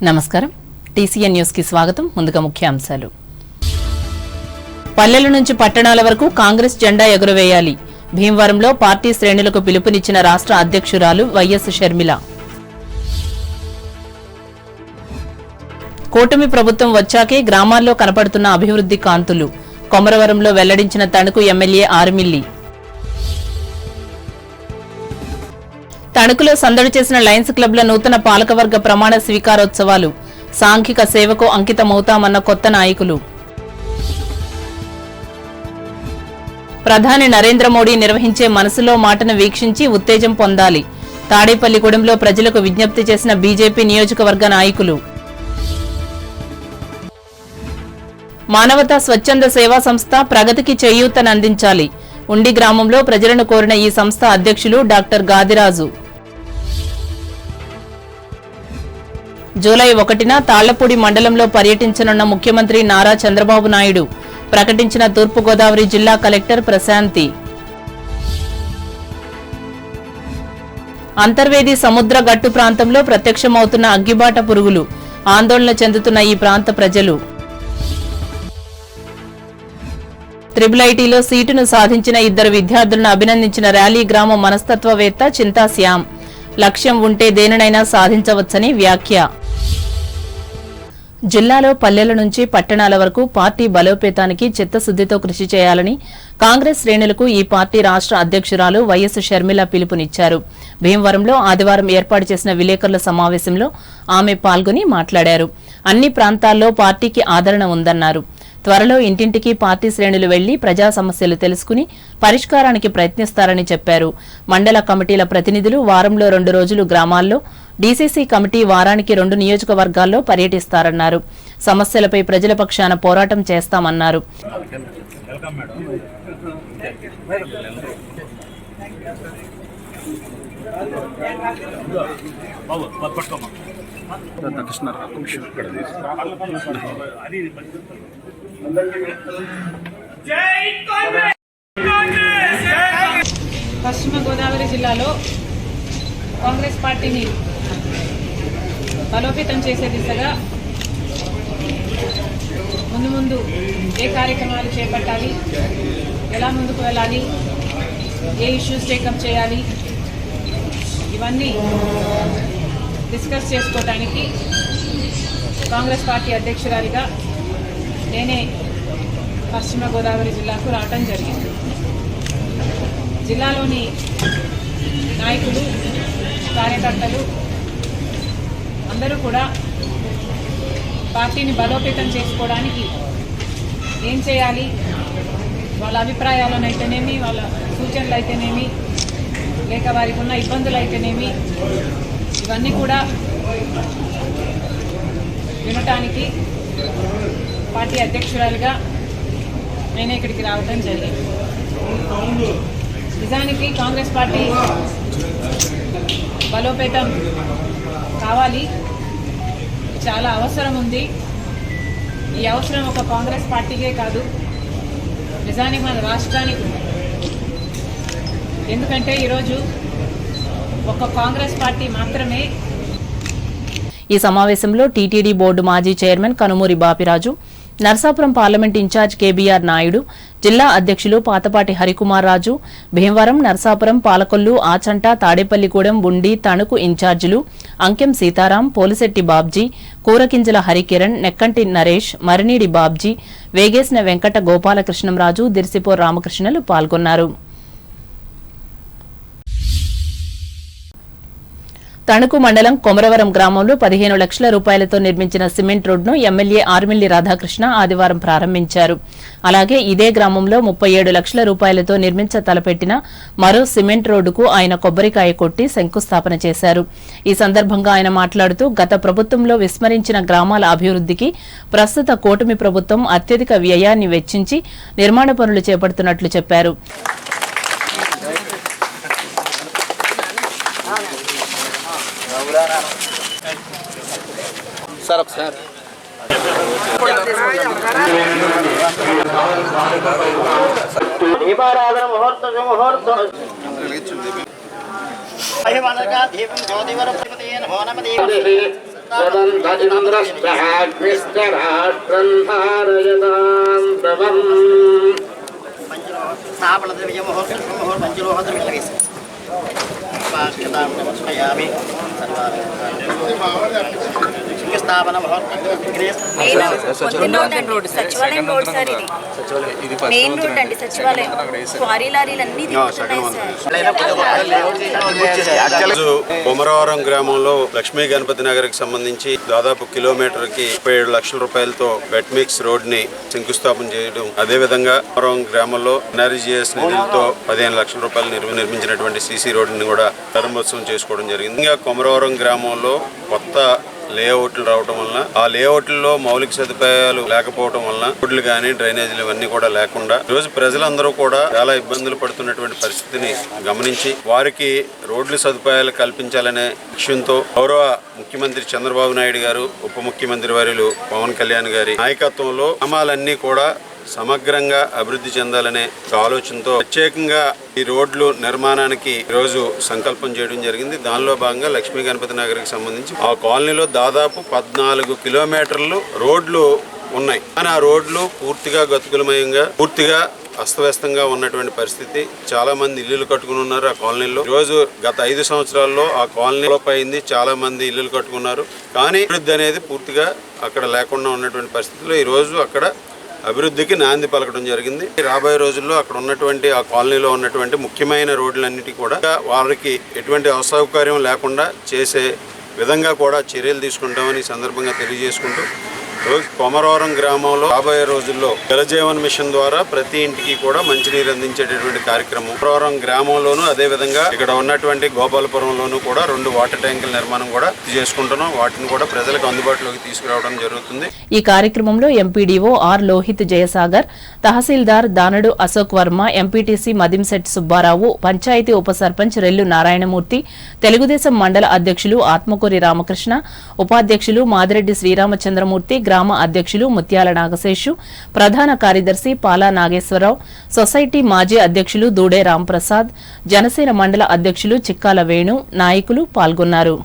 నమస్కారం TCN news కి స్వాగతం ముందుగా ముఖ్యాంశాలు పల్లెల నుంచి పట్టణాల వరకు కాంగ్రెస్ జెండా ఎగురవేయాలి భీమవరంలో పార్టీ శ్రేణులకు పిలుపునిచ్చిన రాష్ట్ర అధ్యక్షురాలు వైఎస్ షర్మిల కూటమి ప్రభుత్వం వచ్చాకే గ్రామాల్లో కనపడుతున్న అభివృద్ధి కాంతులు కొమరవరంలో వెల్లడించిన తణుకు ఎమ్మెల్యే ఆర్మిల్లి తణుకులో సందడి చేసిన లయన్స్ క్లబ్ల నూతన పాలకవర్గ ప్రమాణ స్వీకారోత్సవాలు సాంఘిక సేవకు అంకితమవుతామన్న కొత్త నాయకులు ప్రధాని నరేంద్ర మోడీ నిర్వహించే మనసులో మాటను వీక్షించి ఉత్తేజం పొందాలి తాడేపల్లిగూడెంలో ప్రజలకు విజ్ఞప్తి చేసిన బీజేపీ నియోజకవర్గ నాయకులు మానవతా స్వచ్ఛంద సేవా సంస్థ ప్రగతికి చేయూతనందించాలి ఉండి గ్రామంలో ప్రజలను కోరిన ఈ సంస్థ అధ్యక్షులు డాక్టర్ గాదిరాజు జూలై 1న తాళ్లపూడి మండలంలో పర్యటించనున్న ముఖ్యమంత్రి నారా చంద్రబాబు నాయుడు ప్రకటించిన తూర్పుగోదావరి జిల్లా కలెక్టర్ ప్రశాంతి అంతర్వేది సముద్ర గట్టు ప్రాంతంలో ప్రత్యక్షమవుతున్న అగ్గిబాట పురుగులు ఆందోళన చెందుతున్న ఈ ప్రాంత ప్రజలు ఐఐటీలో సీటును సాధించిన ఇద్దరు విద్యార్థులను అభినందించిన ర్యాలీ గ్రామ మనస్తత్వవేత్త చింతా శ్యామ్ లక్ష్యం ఉంటే దేనినైనా సాధించవచ్చని వ్యాఖ్య జిల్లాలో పల్లెల నుంచి పట్టణాల వరకు పార్టీ బలోపేతానికి చిత్తశుద్దితో కృషి చేయాలని కాంగ్రెస్ శ్రేణులకు ఈ పార్టీ రాష్ట్ర అధ్యక్షురాలు వైఎస్ షర్మిల పిలుపునిచ్చారు భీమవరంలో ఆదివారం ఏర్పాటు చేసిన విలేకరుల సమావేశంలో ఆమె పాల్గొని మాట్లాడారు అన్ని ప్రాంతాల్లో పార్టీకి ఆదరణ ఉందన్నారు త్వరలో ఇంటింటికి పార్టీ శ్రేణులు వెళ్లి ప్రజా సమస్యలు తెలుసుకుని పరిష్కారానికి ప్రయత్నిస్తారని చెప్పారు మండల కమిటీల ప్రతినిధులు వారంలో 2 రోజులు గ్రామాల్లో డీసీసీ కమిటీ వారానికి 2 నియోజకవర్గాల్లో పర్యటిస్తారన్నారు సమస్యలపై ప్రజల పక్షాన పోరాటం చేస్తామన్నారు పశ్చిమ గోదావరి జిల్లాలో కాంగ్రెస్ పార్టీని బలోపేతం చేసే దిశగా ముందు ఏ కార్యక్రమాలు చేపట్టాలి ఎలా ముందుకు వెళ్ళాలి ఏ ఇష్యూస్ టేకప్ చేయాలి ఇవన్నీ డిస్కస్ చేసుకోవడానికి కాంగ్రెస్ పార్టీ అధ్యక్షురాలిగా నేనే పశ్చిమ గోదావరి జిల్లాకు రావటం జరిగింది జిల్లాలోని నాయకులు కార్యకర్తలు అందరూ కూడా పార్టీని బలోపేతం చేసుకోవడానికి ఏం చేయాలి వాళ్ళ అభిప్రాయాలను అయితేనేమి వాళ్ళ సూచనలు అయితేనేమి లేక వారికి ఉన్న ఇబ్బందులు అయితేనేమి ఇవన్నీ కూడా వినటానికి పార్టీ అధ్యక్షురాలుగా నేనే ఇక్కడికి రావడం జరిగింది నిజానికి కాంగ్రెస్ పార్టీ బలోపేతం కావాలి చాలా అవసరం ఉంది ఈ అవసరం ఒక కాంగ్రెస్ పార్టీకే కాదు నిజానికి మన రాష్ట్రానికి ఉంది ఎందుకంటే ఈరోజు ఒక కాంగ్రెస్ పార్టీ మాత్రమే ఈ సమావేశంలో టీటీడీ బోర్డు మాజీ chairman Kanumuri Bapiraju Narsapuram parliament incharge KBR Naidu జిల్లా అధ్యక్షులు పాతపాటి హరికుమార్ రాజు భీమవరం నర్సాపురం పాలకొల్లు ఆచంట తాడేపల్లిగూడెం ఉండి తణుకు ఇన్ఛార్జీలు అంకెం సీతారాం పోలిశెట్టి బాబ్జీ కూరకింజల హరికిరణ్ నెక్కంటి నరేష్ మరినీడి బాబ్జీ వేగేసిన వెంకట గోపాలకృష్ణంరాజు దిర్సిపోర్ రామకృష్ణలు పాల్గొన్నారు తణుకు మండలం కొమరవరం గ్రామంలో 15 లక్షల రూపాయలతో నిర్మించిన సిమెంట్ రోడ్డును ఎమ్మెల్యే ఆర్మిల్లి రాధాకృష్ణ ఆదివారం ప్రారంభించారు అలాగే ఇదే గ్రామంలో 37 లక్షల రూపాయలతో నిర్మించ తలపెట్టిన మరో సిమెంట్ రోడ్డుకు ఆయన కొబ్బరికాయ కొట్టి శంకుస్థాపన చేశారు ఈ సందర్భంగా ఆయన మాట్లాడుతూ గత ప్రభుత్వంలో విస్మరించిన గ్రామాల అభివృద్ధికి ప్రస్తుత కూటమి ప్రభుత్వం అత్యధిక వ్యయాన్ని వెచ్చించి నిర్మాణ పనులు చేపడుతున్నట్లు చెప్పారు సార్ దీపారాధన ముహూర్తం దీపం జ్యోతివర నమో నమ సచివాలయం రోడ్ సార్, ఇది మెయిన్ రోడ్ అండి. సచివాలయం క్వారీ లారీలు అన్ని కొమరవరం గ్రామంలో లక్ష్మీ గణపతి నగర్ కి సంబంధించి దాదాపు కిలోమీటర్ కి 37 లక్షల రూపాయలతో వెట్ మిక్స్ రోడ్ ని శంకుస్థాపన చేయడం, అదే విధంగా కొమరవరం గ్రామంలో ఎన్ఆర్జీఎస్ నిధులతో 15 లక్షల రూపాయలు నిర్మించినటువంటి సీసీ రోడ్ ని కూడా ప్రారంభోత్సవం చేసుకోవడం జరిగింది. ఇంకా కొమరవరం గ్రామంలో కొత్త లేఅవుట్లు రావడం వలన, ఆ లేఅవుట్లలో మౌలిక సదుపాయాలు లేకపోవడం వలన రోడ్లు కానీ డ్రైనేజీలు ఇవన్నీ కూడా లేకుండా ఈరోజు ప్రజలందరూ కూడా చాలా ఇబ్బందులు పడుతున్నటువంటి పరిస్థితిని గమనించి వారికి రోడ్లు సదుపాయాలు కల్పించాలనే లక్ష్యంతో గౌరవ ముఖ్యమంత్రి చంద్రబాబు నాయుడు గారు, ఉప ముఖ్యమంత్రి వర్యులు పవన్ కళ్యాణ్ గారి నాయకత్వంలో గ్రామాలన్నీ కూడా సమగ్రంగా అభివృద్ధి చెందాలనే ఆలోచనతో ప్రత్యేకంగా ఈ రోడ్లు నిర్మాణానికి ఈరోజు సంకల్పం చేయడం జరిగింది. దానిలో భాగంగా లక్ష్మీ గణపతి నగర్కి సంబంధించి ఆ కాలనీలో దాదాపు 14 కిలోమీటర్లు రోడ్లు ఉన్నాయి. కానీ ఆ రోడ్లు పూర్తిగా గతుకులమయంగా, పూర్తిగా అస్తవ్యస్తంగా ఉన్నటువంటి పరిస్థితి. చాలా మంది ఇల్లులు కట్టుకుని ఉన్నారు ఆ కాలనీలో. ఈరోజు గత 5 సంవత్సరాల్లో ఆ కాలనీలో అయింది, చాలా మంది ఇల్లులు కట్టుకున్నారు. కానీ అభివృద్ధి అనేది పూర్తిగా అక్కడ లేకుండా ఉన్నటువంటి పరిస్థితిలో ఈరోజు అక్కడ అభివృద్ధికి నాంది పలకడం జరిగింది. రాబోయే రోజుల్లో అక్కడ ఉన్నటువంటి ఆ కాలనీలో ఉన్నటువంటి ముఖ్యమైన రోడ్లన్నిటి కూడా వారికి ఎటువంటి అసౌకర్యం లేకుండా చేసే విధంగా కూడా చర్యలు తీసుకుంటామని ఈ సందర్భంగా తెలియజేసుకుంటూ, కొమరవరం గ్రామంలో రాబోయే రోజుల్లో జలజీవన్ మిషన్ ద్వారా ప్రతి ఇంటికి కూడా మంచినీరు అందించేటటువంటి కార్యక్రమం కొమరవరం గ్రామంలోనూ, అదే విధంగా ఇక్కడ ఉన్నటువంటి గోపాలపురంలోనూ కూడా 2 వాటర్ ట్యాంకుల నిర్మాణం కూడా చేసుకుంటున్నాం. వాటిని కూడా ప్రజలకు అందుబాటులోకి తీసుకురావడం జరుగుతుంది. ఈ కార్యక్రమంలో ఎంపీడీఓ ఆర్ లోహిత్ జయసాగర్, తహసీల్దార్ దానడు అశోక్ వర్మ, ఎంపీటీసీ మదింశెట్టి సుబ్బారావు, పంచాయతీ ఉప సర్పంచ్ రెల్లు నారాయణమూర్తి, తెలుగుదేశం మండల అధ్యక్షులు ఆత్మకూరి రామకృష్ణ, ఉపాధ్యక్షులు మాదిరెడ్డి శ్రీరామచంద్రమూర్తి, గ్రామ అధ్యక్షులు ముత్యాల నాగశేషు, ప్రధాన కార్యదర్శి పాలా నాగేశ్వరరావు, సొసైటీ మాజీ అధ్యక్షులు దూడే రాంప్రసాద్, జనసేన మండల అధ్యక్షులు చిక్కాల వేణు, నాయకులు పాల్గొన్నారు.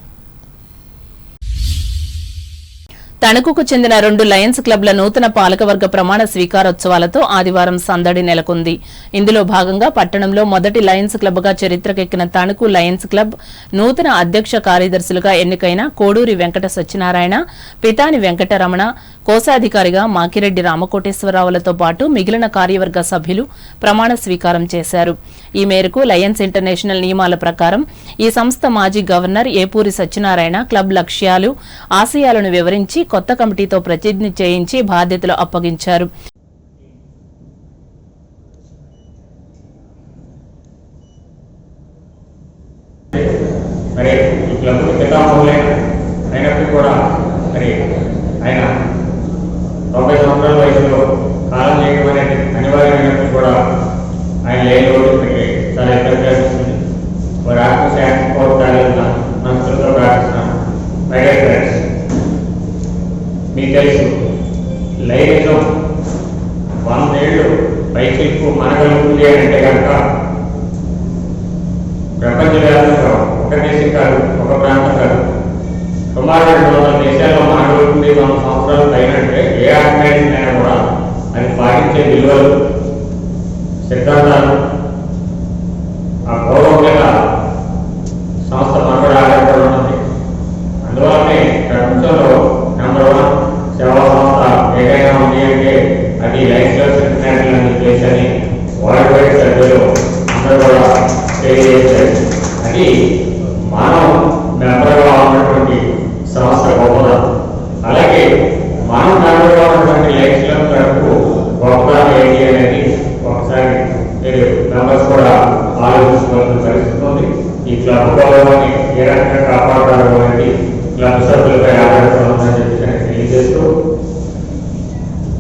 తణుకుకు చెందిన 2 లయన్స్ క్లబ్ల నూతన పాలకవర్గ ప్రమాణ స్వీకారోత్సవాలతో ఆదివారం సందడి నెలకొంది. ఇందులో భాగంగా పట్టణంలో మొదటి లయన్స్ క్లబ్గా చరిత్రకెక్కిన తణుకు లయన్స్ క్లబ్ నూతన అధ్యక్ష కార్యదర్శులుగా ఎన్నికైన కోడూరి వెంకట సత్యనారాయణ, పితాని వెంకటరమణ, కోశాధికారిగా మాకిరెడ్డి రామకోటేశ్వరరావులతో పాటు మిగిలిన కార్యవర్గ సభ్యులు ప్రమాణ స్వీకారం చేశారు. ఈ మేరకు లయన్స్ ఇంటర్నేషనల్ నియమాల ప్రకారం ఈ సంస్థ మాజీ గవర్నర్ ఏపూరి సత్యనారాయణ క్లబ్ లక్ష్యాలు, ఆశయాలను వివరించి కొత్త కమిటీతో ప్రతిజ్ఞ చేయించి బాధ్యతలు అప్పగించారు. మరి ఈ క్లబ్ అయినప్పుడు కూడా మరి ఆయన 90 సంవత్సరాల వయసులో కాలం చేయడం అనేది అనివార్యమైనప్పుడు కూడా ఆయన లేని రోజు చాలా ఇబ్బంది కలిగిస్తుంది. వారి ఆత్మశాంతి కోరుతారన్న మనసులతో ప్రార్థిస్తున్నాను. మై డియర్ ఫ్రెండ్స్, మీకు తెలుసు లైనిజం 100 ఏళ్ళు పైకిల్పు మనగలుగుతుంది అని అంటే కనుక ప్రపంచవ్యాప్తంగా ఒక దేశం కాదు, ఒక ప్రాంతం కాదు, సుమారు 200 దేశాల్లో మనగలుగుతుంది 100 సంవత్సరాలు పైనంటే ఏ ఆర్గనైజేషన్ అయినా కూడా అది పాటించే విలువలు, సిద్ధాంతాలు, ఆ గౌరవం మీద సంస్థ మనబడి ఆధారపడి ఉన్నది. అందువల్లనే ప్రపంచంలో నంబర్ 1 సేవా సంస్థ ఏదైనా ఉంది అంటే అది లైఫ్ క్లబ్స్ ఇంటర్నేషనల్ అని చెప్పేసి అని వరల్డ్ వైడ్ సభ్యులు అందరూ కూడా తెలియజేశారు. అది మనం మెంబర్గా ఉన్నటువంటి సంస్థ గొప్పదనం. అలాగే మనం మెంబర్గా ఉన్నటువంటి లైఫ్ క్లబ్ వరకు గొప్పదనం ఏంటి అనేది ఒకసారి మీరు మెంబర్స్ కూడా ఆలోచించుకోవాల్సిన పరిస్థితి ఉంది. ఈ క్లబ్ గౌరవాన్ని ఏ రకంగా కాపాడాలో అనేది క్లబ్ సభ్యులపై ఆధారపడి ఉందని చెప్పి తెలియజేస్తూ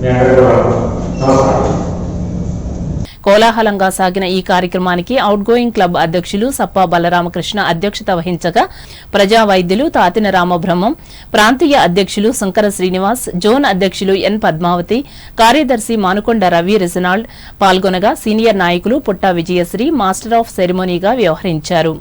మీ అందరూ కూడా నమస్కారం. కోలాహలంగా సాగిన ఈ కార్యక్రమానికి అవుట్ గోయింగ్ క్లబ్ అధ్యక్షులు సప్పా బలరామకృష్ణ అధ్యక్షత వహించగా ప్రజా వైద్యులు తాతిన రామబ్రహ్మం, ప్రాంతీయ అధ్యక్షులు శంకర శ్రీనివాస్, జోన్ అధ్యక్షులు ఎన్ పద్మావతి, కార్యదర్శి మానుకొండ రవి రెజినాల్డ్ పాల్గొనగా సీనియర్ నాయకులు పుట్టా విజయశ్రీ మాస్టర్ ఆఫ్ సెరిమోనీగా వ్యవహరించారు.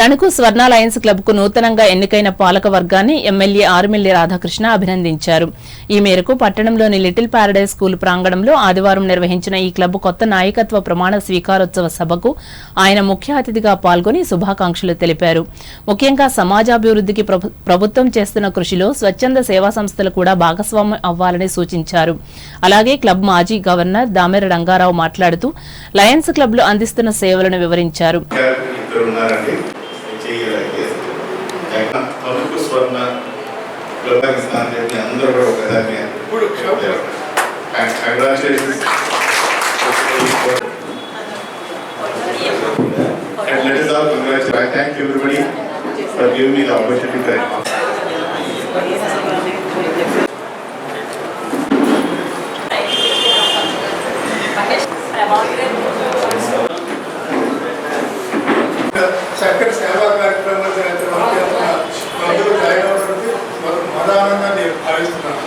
తణుకు స్వర్ణ లయన్స్ క్లబ్ కు నూతనంగా ఎన్నికైన పాలక వర్గాన్ని ఎమ్మెల్యే ఆరుమిల్లి రాధాకృష్ణ అభినందించారు. ఈ మేరకు పట్టణంలోని లిటిల్ పారడైజ్ స్కూల్ ప్రాంగణంలో ఆదివారం నిర్వహించిన ఈ క్లబ్ కొత్త నాయకత్వ ప్రమాణ స్వీకారోత్సవ సభకు ఆయన ముఖ్య అతిథిగా పాల్గొని శుభాకాంక్షలు తెలిపారు. ముఖ్యంగా సమాజాభివృద్ధికి ప్రభుత్వం చేస్తున్న కృషిలో స్వచ్ఛంద సేవా సంస్థలు కూడా భాగస్వామ్యం అవ్వాలని సూచించారు. అలాగే క్లబ్ మాజీ గవర్నర్ దామెర రంగారావు మాట్లాడుతూ లయన్స్ క్లబ్లు అందిస్తున్న సేవలను వివరించారు. చక్కటి సేవా కార్యక్రమాలు మదానందాన్ని భావిస్తున్నాను.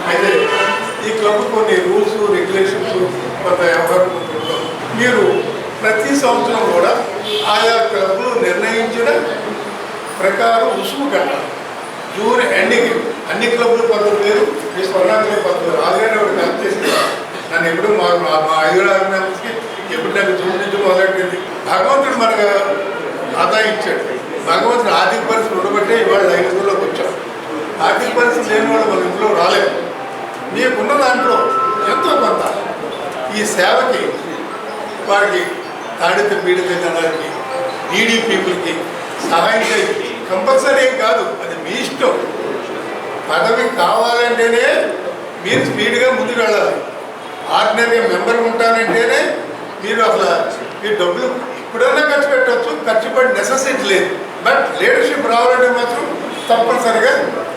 అయితే ఈ క్లబ్ కొన్ని రూల్స్ రెగ్యులేషన్స్ కొంత వ్యవహారం మీరు ప్రతి సంవత్సరం కూడా ఆయా క్లబ్లు నిర్ణయించిన ప్రకారం రుసుము కట్టాలి. జూన్ ఎండింగ్ అన్ని క్లబ్లు పద్ధతులు వేరు, ఈ స్వర్ణ క్లబ్ పద్ధతులు ఆల్రెడీ ఒకటి కలెక్ట్ చేసి నన్ను ఎప్పుడు మా 5-6 మెంబర్స్కి ఎప్పుడు నాకు జూన్ నుంచి మొదలెట్టింది. భగవంతుడు మనకు ఆదాయం ఇచ్చాడు. భగవంతుడు ఆర్థిక పరిస్థితులు ఉండబట్టే ఇవాళ లైన్లోకి వచ్చాం. ఆర్థిక పరిస్థితి లేని వాళ్ళు మన ఇంట్లో రాలేము. మీకున్న దాంట్లో ఎంతో కొంత ఈ సేవకి వారికి తాడిత పీడిత జనాలకి నీడీ పీపుల్కి సహాయం చేయాలి. కంపల్సరీ కాదు, అది మీ ఇష్టం. పదవి కావాలంటేనే మీరు స్పీడ్గా ముందుకు వెళ్ళాలి. ఆర్డినరీ మెంబర్ ఉంటానంటేనే మీరు అసలు మీరు డబ్బులు ఇప్పుడన్నా ఖర్చు పెట్టవచ్చు, ఖర్చు పడి నెసెసిటీ లేదు. బట్ లీడర్షిప్ రావాలంటే మాత్రం తప్పనిసరిగా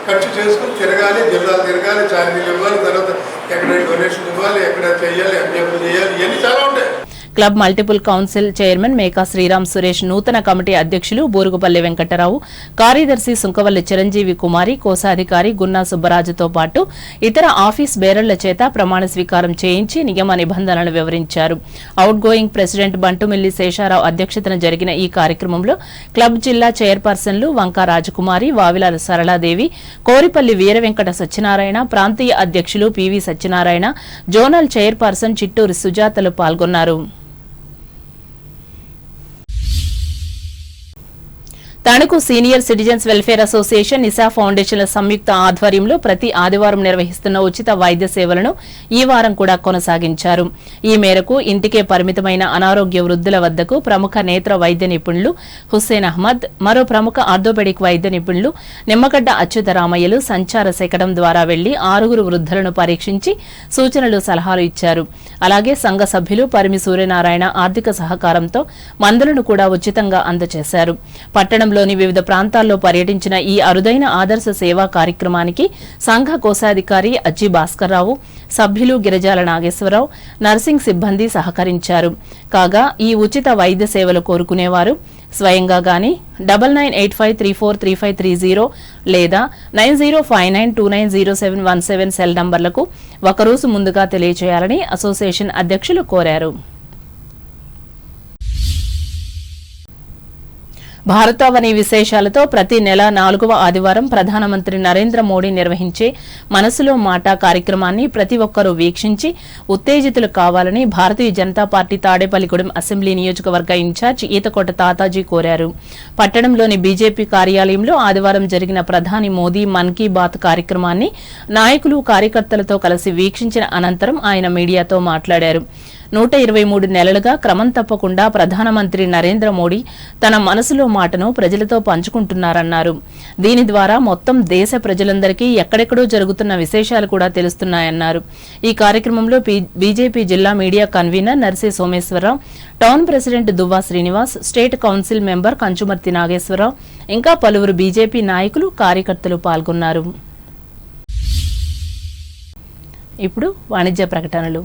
ఖర్చు చేసుకుని తిరగాలి, జిల్లాలు తిరగాలి, ఛార్జీలు ఇవ్వాలి, తర్వాత ఎక్కడ డొనేషన్ ఇవ్వాలి, ఎక్కడ చేయాలి, ఎంజాబులు చేయాలి, ఇవన్నీ చాలా ఉంటాయి. Club multiple council chairman Meka Sriram Suresh, నూతన కమిటీ అధ్యక్షులు బూరుగుపల్లి వెంకటరావు, కార్యదర్శి సుంకవల్లి చిరంజీవి కుమారి, కోశాధికారి గున్నా సుబ్బరాజుతో పాటు ఇతర ఆఫీస్ బేరర్ల చేత ప్రమాణ స్వీకారం చేయించి నియమ నిబంధనలను వివరించారు. Out going president Bantumilli Sesha Rao అధ్యక్షతన జరిగిన ఈ కార్యక్రమంలో క్లబ్ జిల్లా చైర్పర్సన్లు వంకా రాజకుమారి, వావిలాల సరళాదేవి, కోరిపల్లి వీరవెంకట సత్యనారాయణ, ప్రాంతీయ అధ్యక్షులు PV Satyanarayana, zonal chairperson Chitturi సుజాతలు పాల్గొన్నారు. Tanuku senior citizens welfare association, Nisa ఫౌండేషన్ల సంయుక్త ఆధ్వర్యంలో ప్రతి ఆదివారం నిర్వహిస్తున్న ఉచిత వైద్య సేవలను ఈ వారం కూడా కొనసాగించారు. ఈ మేరకు ఇంటికే పరిమితమైన అనారోగ్య వృద్ధుల వద్దకు ప్రముఖ నేత్ర వైద్య నిపుణులు హుస్సేన్ అహ్మద్, మరో ప్రముఖ ఆర్థోపెడిక్ వైద్య నిపుణులు నిమ్మగడ్డ అచ్యుతరామయ్యలు సంచార శకటం ద్వారా వెళ్లి 6 వృద్ధులను పరీక్షించి సూచనలు, సలహాలు ఇచ్చారు. అలాగే సంఘ సభ్యులు పరిమి సూర్యనారాయణ ఆర్థిక సహకారంతో మందులను కూడా ఉచితంగా అందజేశారు. పట్టణంలోని వివిధ ప్రాంతాల్లో పర్యటించిన ఈ అరుదైన ఆదర్శ సేవా కార్యక్రమానికి సంఘ కోశాధికారి అజ్జి భాస్కర్రావు, సభ్యులు గిరిజాల నాగేశ్వరరావు, నర్సింగ్ సిబ్బంది సహకరించారు. కాగా ఈ ఉచిత వైద్య సేవలు కోరుకునేవారు స్వయంగా గాని 9985343530 లేదా 9059290717 సెల్ నంబర్లకు ఒకరోజు ముందుగా తెలియజేయాలని అసోసియేషన్ అధ్యక్షులు కోరారు. భారతావని విశేషాలతో ప్రతి నెల 4వ ఆదివారం ప్రధానమంత్రి నరేంద్ర మోడీ నిర్వహించే మనసులో మాట కార్యక్రమాన్ని ప్రతి ఒక్కరూ వీక్షించి ఉత్తేజితులు కావాలని భారతీయ జనతా పార్టీ తాడేపల్లిగూడెం అసెంబ్లీ నియోజకవర్గ ఇన్ఛార్జ్ ఈతకోట తాతాజీ కోరారు. పట్టణంలోని బీజేపీ కార్యాలయంలో ఆదివారం జరిగిన ప్రధాని మోదీ మన్ కీ బాత్ కార్యక్రమాన్ని నాయకులు, కార్యకర్తలతో కలిసి వీక్షించిన అనంతరం ఆయన మీడియాతో మాట్లాడారు. 123 నెలలుగా క్రమం తప్పకుండా ప్రధానమంత్రి నరేంద్ర మోడీ తన మనసులో మాటను ప్రజలతో పంచుకుంటున్నారన్నారు. దీని ద్వారా మొత్తం దేశ ప్రజలందరికీ ఎక్కడెక్కడో జరుగుతున్న విశేషాలు కూడా తెలుస్తున్నాయన్నారు. ఈ కార్యక్రమంలో బీజేపీ జిల్లా media convener Narsi Someswararao, town president Duvva Srinivas, state council member Kanchumarthi Nageswararao, ఇంకా పలువురు బీజేపీ నాయకులు, కార్యకర్తలు పాల్గొన్నారు. ఇప్పుడు వాణిజ్య ప్రకటనలు.